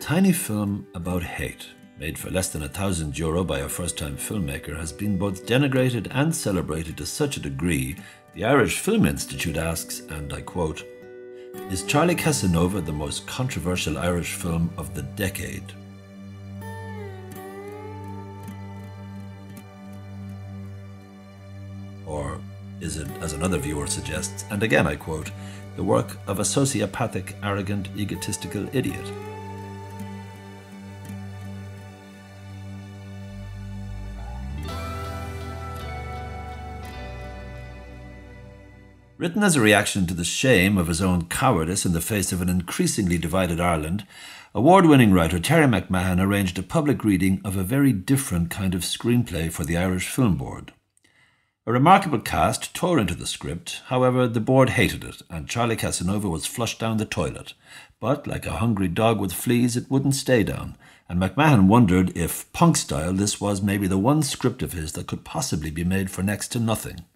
tiny film about hate, made for less than €1,000 by a first-time filmmaker, has been both denigrated and celebrated to such a degree, the Irish Film Institute asks, and I quote, "Is Charlie Casanova the most controversial Irish film of the decade?" Or is it, as another viewer suggests, and again I quote, "the work of a sociopathic, arrogant, egotistical idiot"? Written as a reaction to the shame of his own cowardice in the face of an increasingly divided Ireland, award-winning writer Terry McMahon arranged a public reading of a very different kind of screenplay for the Irish Film Board. A remarkable cast tore into the script, however the board hated it, and Charlie Casanova was flushed down the toilet. But, like a hungry dog with fleas, it wouldn't stay down, and McMahon wondered if, punk style, this was maybe the one script of his that could possibly be made for next to nothing.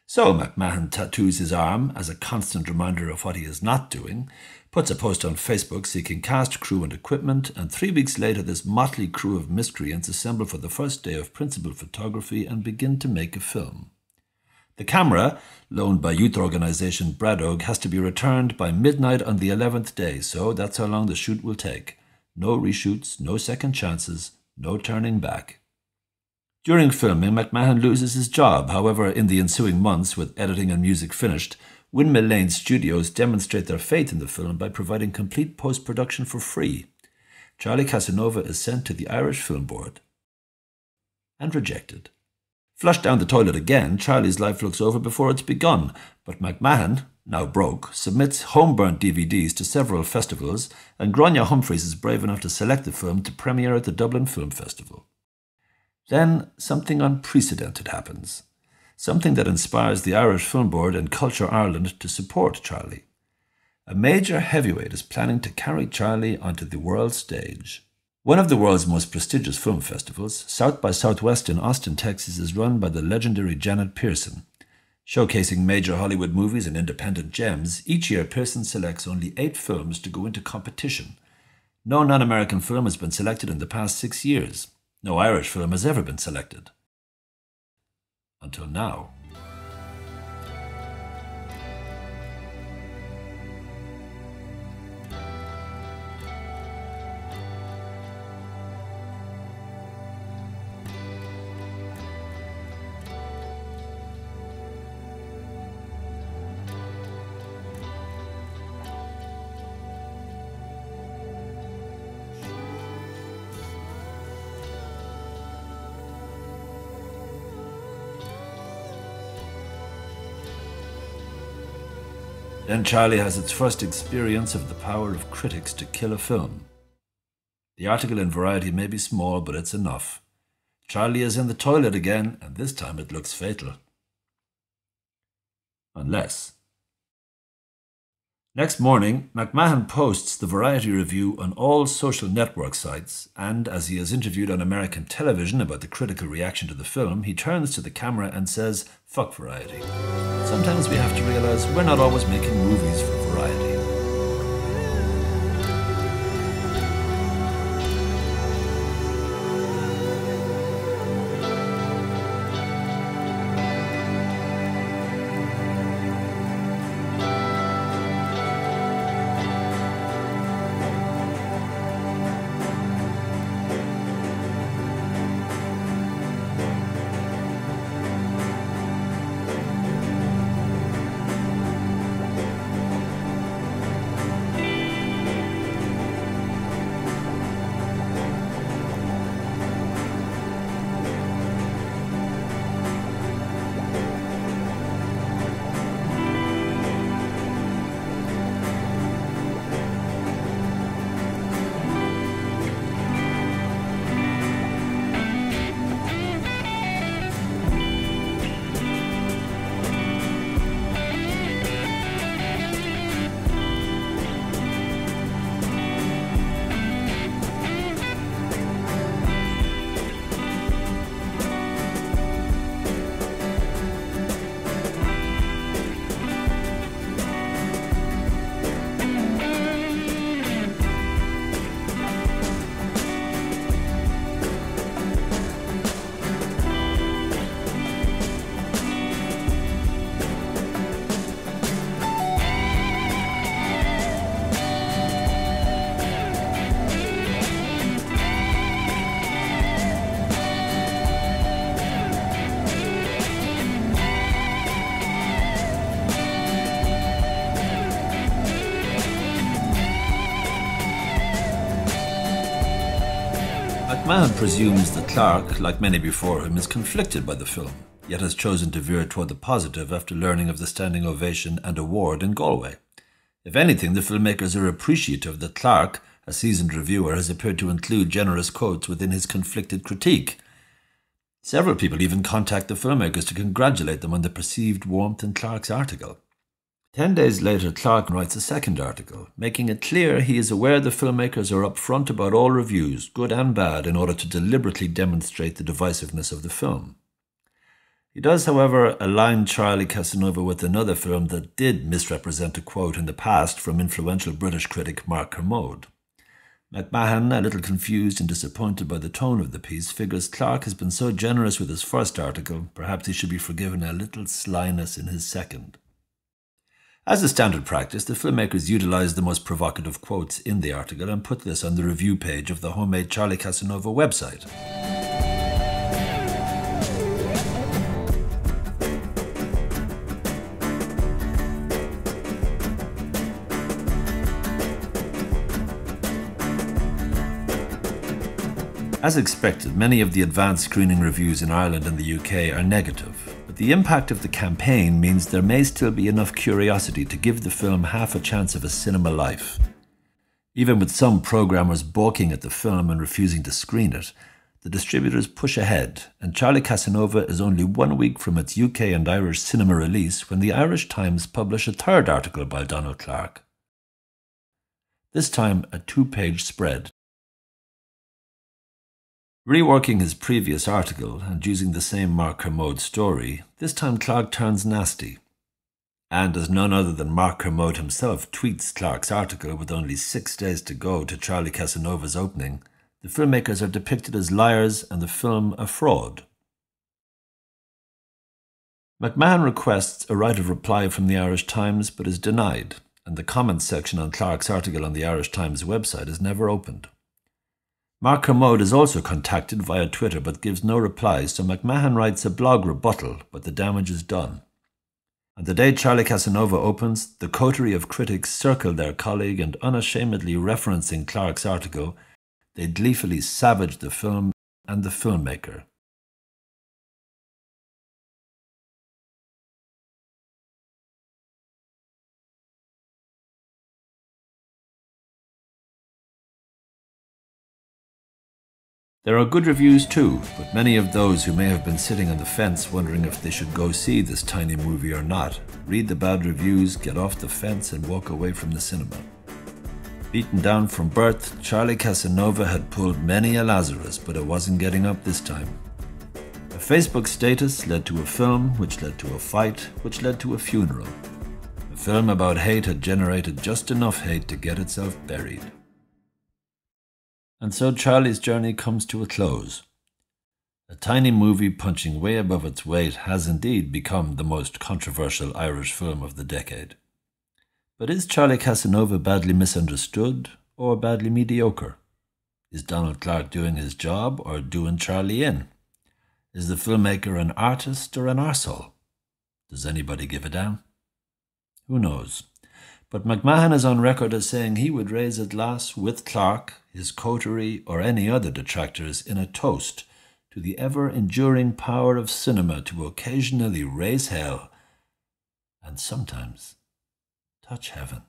So McMahon tattoos his arm as a constant reminder of what he is not doing, puts a post on Facebook seeking cast, crew and equipment, and 3 weeks later this motley crew of miscreants assemble for the first day of principal photography and begin to make a film. The camera, loaned by youth organisation Bradog, has to be returned by midnight on the 11th day, so that's how long the shoot will take. No reshoots, no second chances, no turning back. During filming, McMahon loses his job. However, in the ensuing months, with editing and music finished, Windmill Lane Studios demonstrate their faith in the film by providing complete post-production for free. Charlie Casanova is sent to the Irish Film Board and rejected. Flushed down the toilet again, Charlie's life looks over before it's begun, but McMahon, now broke, submits home-burnt DVDs to several festivals, and Grania Humphreys is brave enough to select the film to premiere at the Dublin Film Festival. Then something unprecedented happens, something that inspires the Irish Film Board and Culture Ireland to support Charlie. A major heavyweight is planning to carry Charlie onto the world stage. One of the world's most prestigious film festivals, South by Southwest in Austin, Texas, is run by the legendary Janet Pearson. Showcasing major Hollywood movies and independent gems, each year Pearson selects only 8 films to go into competition. No non-American film has been selected in the past 6 years. No Irish film has ever been selected. Until now. Then Charlie has its first experience of the power of critics to kill a film. The article in Variety may be small, but it's enough. Charlie is in the toilet again, and this time it looks fatal. Unless. Next morning, McMahon posts the Variety review on all social network sites, and as he is interviewed on American television about the critical reaction to the film, he turns to the camera and says, "Fuck Variety. Sometimes we have to realize we're not always making movies for variety." McMahon presumes that Clark, like many before him, is conflicted by the film, yet has chosen to veer toward the positive after learning of the standing ovation and award in Galway. If anything, the filmmakers are appreciative that Clark, a seasoned reviewer, has appeared to include generous quotes within his conflicted critique. Several people even contact the filmmakers to congratulate them on the perceived warmth in Clark's article. 10 days later, Clark writes a second article, making it clear he is aware the filmmakers are upfront about all reviews, good and bad, in order to deliberately demonstrate the divisiveness of the film. He does, however, align Charlie Casanova with another film that did misrepresent a quote in the past from influential British critic Mark Kermode. McMahon, a little confused and disappointed by the tone of the piece, figures Clark has been so generous with his first article, perhaps he should be forgiven a little slyness in his second. As a standard practice, the filmmakers utilised the most provocative quotes in the article and put this on the review page of the homemade Charlie Casanova website. As expected, many of the advanced screening reviews in Ireland and the UK are negative, but the impact of the campaign means there may still be enough curiosity to give the film half a chance of a cinema life. Even with some programmers balking at the film and refusing to screen it, the distributors push ahead, and Charlie Casanova is only 1 week from its UK and Irish cinema release when the Irish Times publish a third article by Donald Clark. This time a 2-page spread. Reworking his previous article and using the same Mark Kermode story, this time Clark turns nasty. And as none other than Mark Kermode himself tweets Clark's article with only 6 days to go to Charlie Casanova's opening, the filmmakers are depicted as liars and the film a fraud. McMahon requests a right of reply from the Irish Times but is denied, and the comments section on Clark's article on the Irish Times website is never opened. Mark Kermode is also contacted via Twitter but gives no replies, so McMahon writes a blog rebuttal, but the damage is done. On the day Charlie Casanova opens, the coterie of critics circle their colleague and, unashamedly referencing Clark's article, they gleefully savage the film and the filmmaker. There are good reviews too, but many of those who may have been sitting on the fence wondering if they should go see this tiny movie or not, read the bad reviews, get off the fence and walk away from the cinema. Beaten down from birth, Charlie Casanova had pulled many a Lazarus, but it wasn't getting up this time. A Facebook status led to a film, which led to a fight, which led to a funeral. A film about hate had generated just enough hate to get itself buried. And so Charlie's journey comes to a close. A tiny movie punching way above its weight has indeed become the most controversial Irish film of the decade. But is Charlie Casanova badly misunderstood or badly mediocre? Is Donald Clark doing his job or doing Charlie in? Is the filmmaker an artist or an arsehole? Does anybody give a damn? Who knows? But McMahon is on record as saying he would raise a glass with Clark, his coterie, or any other detractors in a toast to the ever-enduring power of cinema to occasionally raise hell and sometimes touch heaven.